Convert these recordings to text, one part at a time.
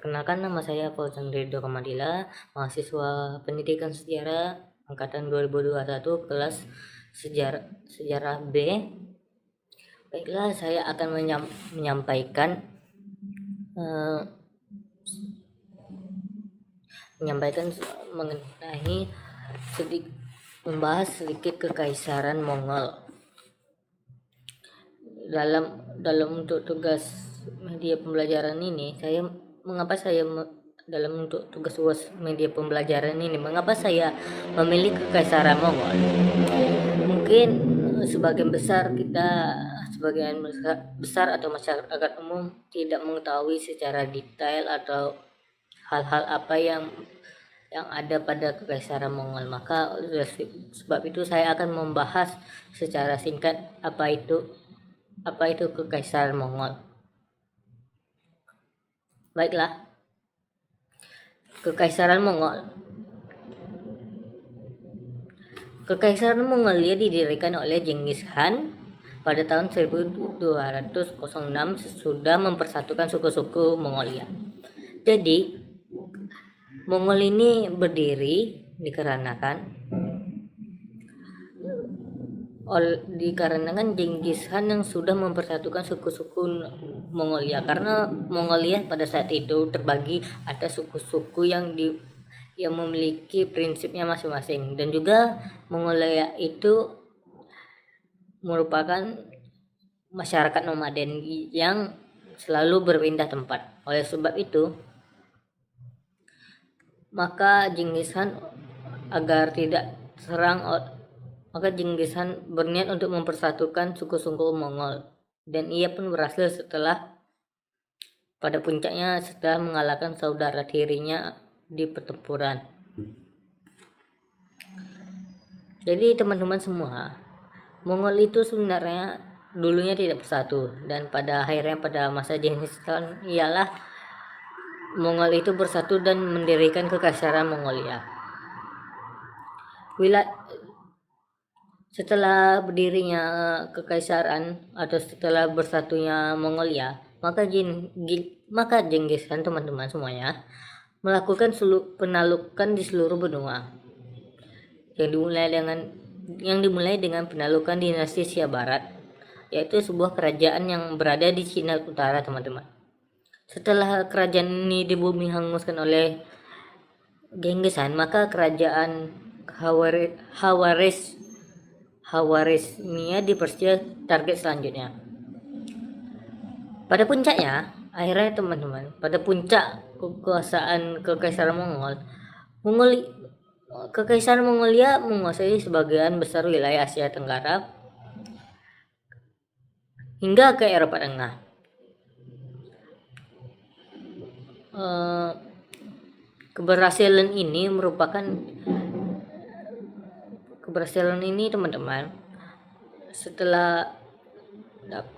Perkenalkan, nama saya Fauzan Ridho Kamadila, mahasiswa Pendidikan Sejarah angkatan 2021 kelas Sejarah B. Baiklah, saya akan menyampaikan mengenai membahas sedikit Kekaisaran Mongol. Dalam untuk tugas media pembelajaran ini, mengapa saya memilih Kekaisaran Mongol? Mungkin sebagian besar atau masyarakat umum tidak mengetahui secara detail atau hal-hal apa yang ada pada Kekaisaran Mongol. Maka sebab itu saya akan membahas secara singkat apa itu Kekaisaran Mongol. Baiklah, Kekaisaran Mongolia didirikan oleh Genghis Khan pada tahun 1206 sesudah mempersatukan suku-suku Mongolia. Jadi, Mongol ini berdiri dikarenakan Genghis Khan yang sudah mempersatukan suku-suku Mongolia, karena Mongolia pada saat itu terbagi, ada suku-suku yang memiliki prinsipnya masing-masing, dan juga Mongolia itu merupakan masyarakat nomaden yang selalu berpindah tempat. Oleh sebab itu, maka Genghis Khan berniat untuk mempersatukan suku-suku Mongol, dan ia pun berhasil pada puncaknya setelah mengalahkan saudara tirinya di pertempuran. Jadi teman-teman semua, Mongol itu sebenarnya dulunya tidak bersatu, dan pada masa Genghis Khan ialah Mongol itu bersatu dan mendirikan Kekaisaran Mongolia. Setelah berdirinya kekaisaran atau setelah bersatunya Mongolia, maka Genghis Khan, teman-teman semuanya, melakukan penaklukan di seluruh benua, yang dimulai dengan penaklukan dinasti Xia Barat, yaitu sebuah kerajaan yang berada di Cina Utara, teman-teman. Setelah kerajaan ini dibumi hanguskan oleh Genghis Khan, maka kerajaan Khawarizmia dipercaya target selanjutnya. Pada puncaknya, pada puncak kekuasaan Kekaisaran Mongol, Kekaisaran Mongolia menguasai sebagian besar wilayah Asia Tenggara hingga ke Eropa Tengah. Keberhasilan ini teman-teman setelah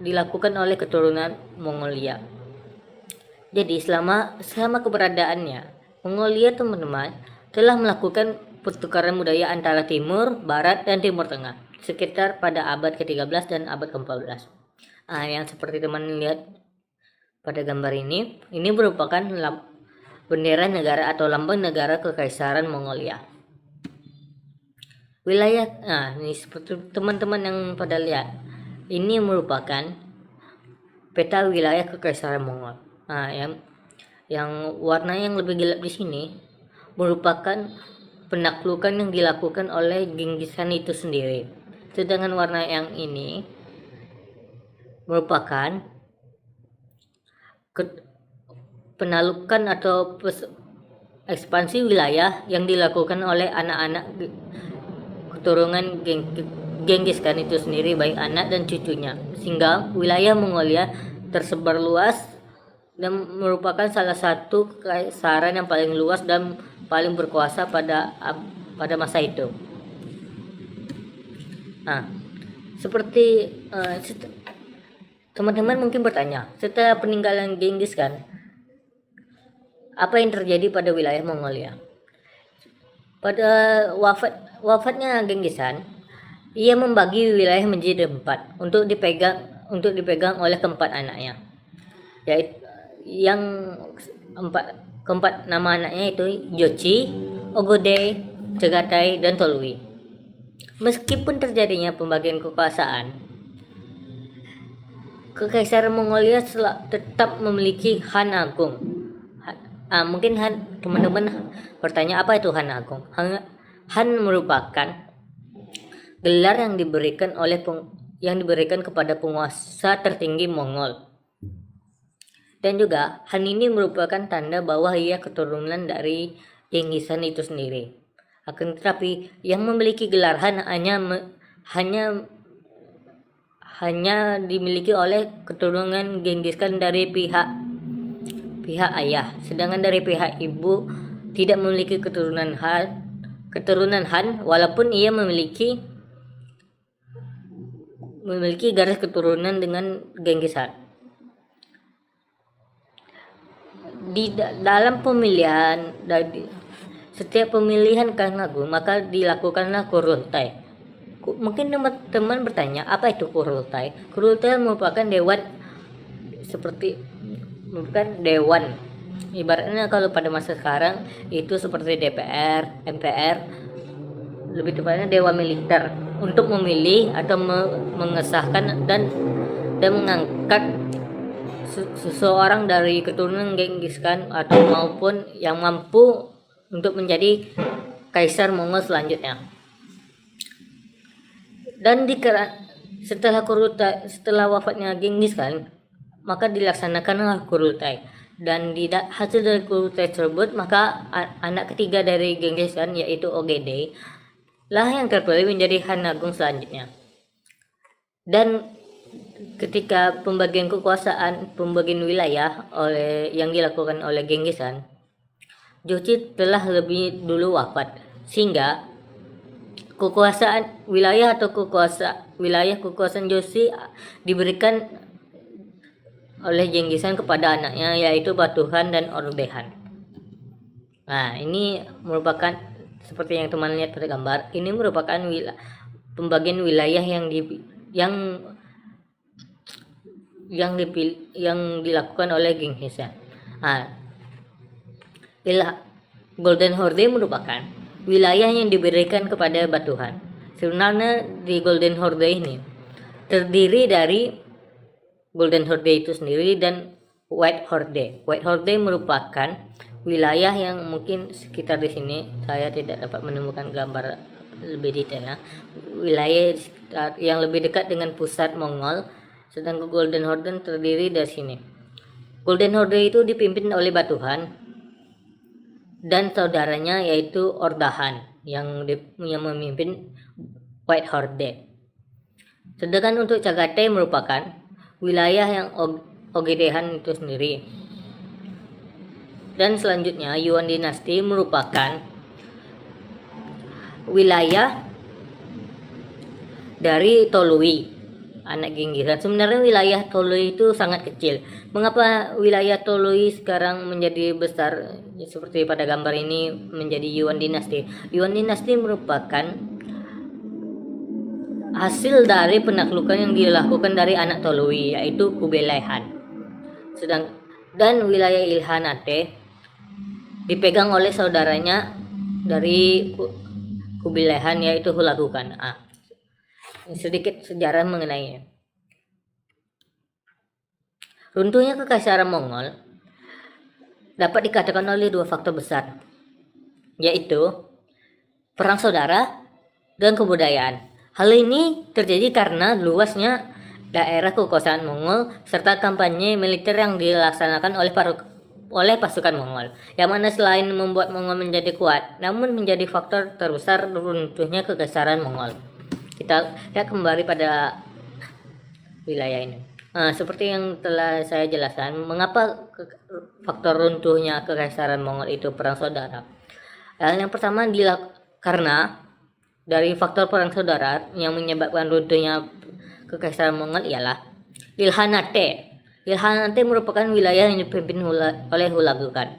dilakukan oleh keturunan Mongolia. Jadi selama keberadaannya, Mongolia, teman-teman, telah melakukan pertukaran budaya antara Timur, Barat, dan Timur Tengah sekitar pada abad ke-13 dan abad ke-14. Yang seperti teman lihat pada gambar ini merupakan bendera negara atau lambang negara Kekaisaran Mongolia. Ini seperti teman-teman yang pada lihat, ini merupakan peta wilayah Kekaisaran Mongol. Yang warna yang lebih gelap di sini merupakan penaklukan yang dilakukan oleh Genghis Khan itu sendiri. Sedangkan warna yang ini merupakan penaklukan atau ekspansi wilayah yang dilakukan oleh anak-anak keturunan Genghis Khan itu sendiri, baik anak dan cucunya, sehingga wilayah Mongolia tersebar luas dan merupakan salah satu kekaisaran yang paling luas dan paling berkuasa pada masa itu. Teman-teman mungkin bertanya, setelah peninggalan Genghis Khan, apa yang terjadi pada wilayah Mongolia? Pada wafatnya Genghis Khan, ia membagi wilayah menjadi 4 untuk dipegang oleh keempat anaknya, yang keempat nama anaknya itu Jochi, Ogode, Chagatai, dan Tolui. Meskipun terjadinya pembagian kekuasaan, Kekaisaran Mongolia tetap memiliki Han Agung. Mungkin teman-teman bertanya apa itu Han Agung? Han merupakan gelar yang diberikan kepada penguasa tertinggi Mongol. Dan juga Han ini merupakan tanda bahwa ia keturunan dari Genghis Khan itu sendiri. Akan tetapi yang memiliki gelar Han hanya dimiliki oleh keturunan Genghis Khan dari pihak ayah, sedangkan dari pihak ibu tidak memiliki keturunan Han walaupun ia memiliki garis keturunan dengan Genghis Khan. Di dalam setiap pemilihan Khan Agung maka dilakukanlah kurultai. Mungkin teman-teman bertanya apa itu kurultai? Kurultai merupakan dewan ibaratnya kalau pada masa sekarang itu seperti DPR, MPR, lebih tepatnya dewan militer untuk memilih atau mengesahkan dan mengangkat seseorang dari keturunan Genghis Khan atau maupun yang mampu untuk menjadi kaisar Mongol selanjutnya. Dan setelah wafatnya Genghis Khan, maka dilaksanakanlah kurultai. Dan hasil dari kurultai tersebut, maka anak ketiga dari Genghis Khan yaitu Ogede lah yang terpilih menjadi Han Agung selanjutnya. Dan ketika pembagian wilayah yang dilakukan oleh Genghis Khan, Jochi telah lebih dulu wafat, sehingga wilayah kekuasaan Jochi diberikan oleh Genghis Khan kepada anaknya yaitu Batuhan dan Ordehan. Nah, ini merupakan seperti yang teman lihat pada gambar, ini merupakan pembagian wilayah yang dilakukan oleh Genghis Khan. Golden Horde merupakan wilayah yang diberikan kepada Batuhan. Sebenarnya di Golden Horde ini terdiri dari Golden Horde itu sendiri dan White Horde. White Horde merupakan wilayah yang mungkin sekitar di sini saya tidak dapat menemukan gambar lebih detailnya. Wilayah yang lebih dekat dengan pusat Mongol, sedangkan Golden Horde terdiri dari sini. Golden Horde itu dipimpin oleh Batuhan dan saudaranya yaitu Ordahan yang memimpin White Horde. Sedangkan untuk Chagatai merupakan wilayah yang Ogedehan itu sendiri. Dan selanjutnya Yuan Dinasti merupakan wilayah dari Tolui, anak Genghis Khan. Sebenarnya wilayah Tolui itu sangat kecil. Mengapa wilayah Tolui sekarang menjadi besar seperti pada gambar ini menjadi Yuan Dinasti? Yuan Dinasti merupakan hasil dari penaklukan yang dilakukan dari anak Tolui yaitu Kublai Khan. Dan wilayah Ilkhanate dipegang oleh saudaranya dari Kublai Khan yaitu Hulagu Khan. Sedikit sejarah mengenainya. Runtuhnya Kekaisaran Mongol dapat dikatakan oleh dua faktor besar, yaitu perang saudara dan kebudayaan. Hal ini terjadi karena luasnya daerah kekuasaan Mongol serta kampanye militer yang dilaksanakan oleh pasukan Mongol, yang mana selain membuat Mongol menjadi kuat, namun menjadi faktor terbesar runtuhnya Kekaisaran Mongol. Kita lihat kembali pada wilayah ini. Seperti yang telah saya jelaskan, mengapa faktor runtuhnya Kekaisaran Mongol itu perang saudara. Yang pertama karena dari faktor perang saudara yang menyebabkan runtuhnya Kekaisaran Mongol ialah Ilkhanate. Ilkhanate merupakan wilayah yang dipimpin oleh Hulagu Khan.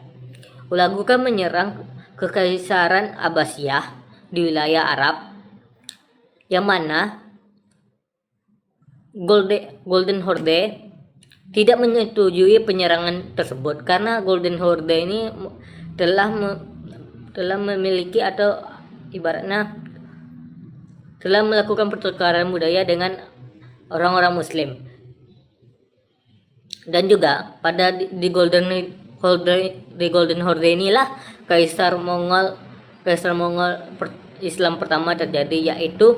Hulagu Khan menyerang Kekaisaran Abbasiyah di wilayah Arab, yang mana Golden Horde tidak menyetujui penyerangan tersebut karena Golden Horde ini telah memiliki atau ibaratnya telah melakukan pertukaran budaya dengan orang-orang Muslim. Dan juga pada di Golden Horde inilah Kaisar Mongol Islam pertama terjadi, yaitu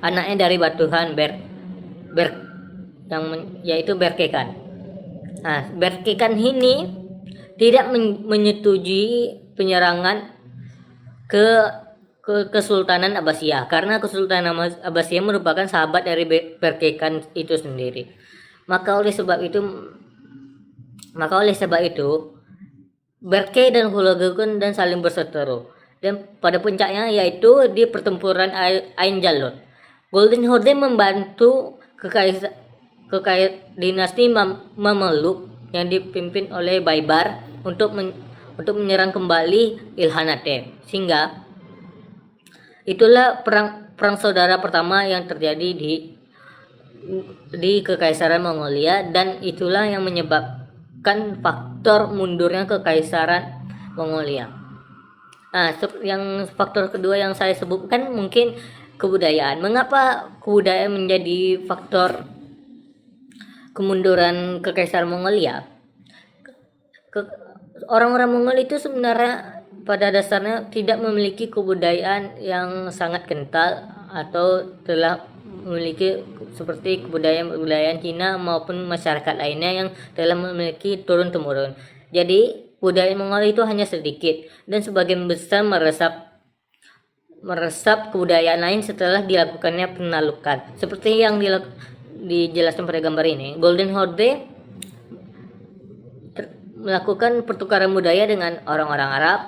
anaknya dari Batuhan yaitu Berkekan. Nah, Berkekan ini tidak menyetujui penyerangan ke Kesultanan Abbasiyah karena Kesultanan Abbasiyah merupakan sahabat dari Berkekan itu sendiri. Maka oleh sebab itu Berke dan Hulagun dan saling berseteru, dan pada puncaknya yaitu di pertempuran Ain Jalut, Golden Horde membantu dinasti Mameluk yang dipimpin oleh Baibar untuk menyerang kembali Ilkhanate, sehingga itulah perang saudara pertama yang terjadi di Kekaisaran Mongolia, dan itulah yang menyebabkan faktor mundurnya Kekaisaran Mongolia. Nah, yang faktor kedua yang saya sebutkan mungkin kebudayaan. Mengapa kebudayaan menjadi faktor kemunduran Kekaisaran Mongolia? Orang-orang Mongol itu sebenarnya pada dasarnya tidak memiliki kebudayaan yang sangat kental atau telah memiliki seperti kebudayaan Cina maupun masyarakat lainnya yang telah memiliki turun-temurun. Jadi budaya Mongol itu hanya sedikit, dan sebagian besar meresap kebudayaan lain setelah dilakukannya penaklukan. Seperti yang dijelaskan pada gambar ini, Golden Horde melakukan pertukaran budaya dengan orang-orang Arab,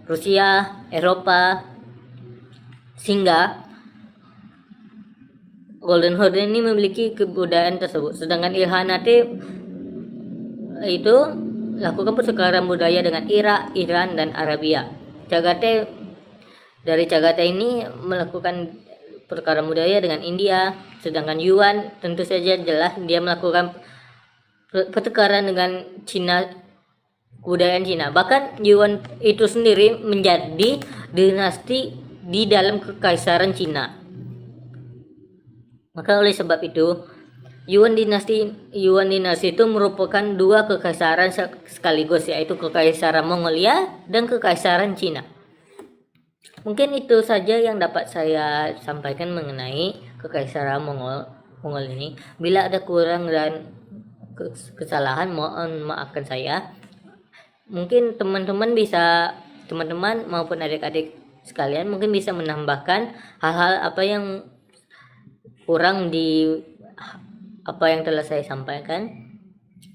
Rusia, Eropa, sehingga Golden Horde ini memiliki kebudayaan tersebut. Sedangkan Ilkhanate itu lakukan pertukaran budaya dengan Irak, Iran, dan Arabia. Dari Chagatai ini melakukan pertukaran budaya dengan India, sedangkan Yuan tentu saja jelas dia melakukan pertukaran dengan Cina, kebudayaan Cina. Bahkan Yuan itu sendiri menjadi dinasti di dalam Kekaisaran Cina. Maka oleh sebab itu Yuan dinasti itu merupakan dua kekaisaran sekaligus, yaitu Kekaisaran Mongolia dan Kekaisaran Cina. Mungkin itu saja yang dapat saya sampaikan mengenai Kekaisaran Mongol ini. Bila ada kurang dan kesalahan, mohon maafkan saya. Mungkin teman-teman maupun adik-adik sekalian mungkin bisa menambahkan hal-hal apa yang kurang di apa yang telah saya sampaikan.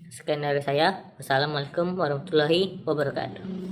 Sekian dari saya. Wassalamualaikum warahmatullahi wabarakatuh.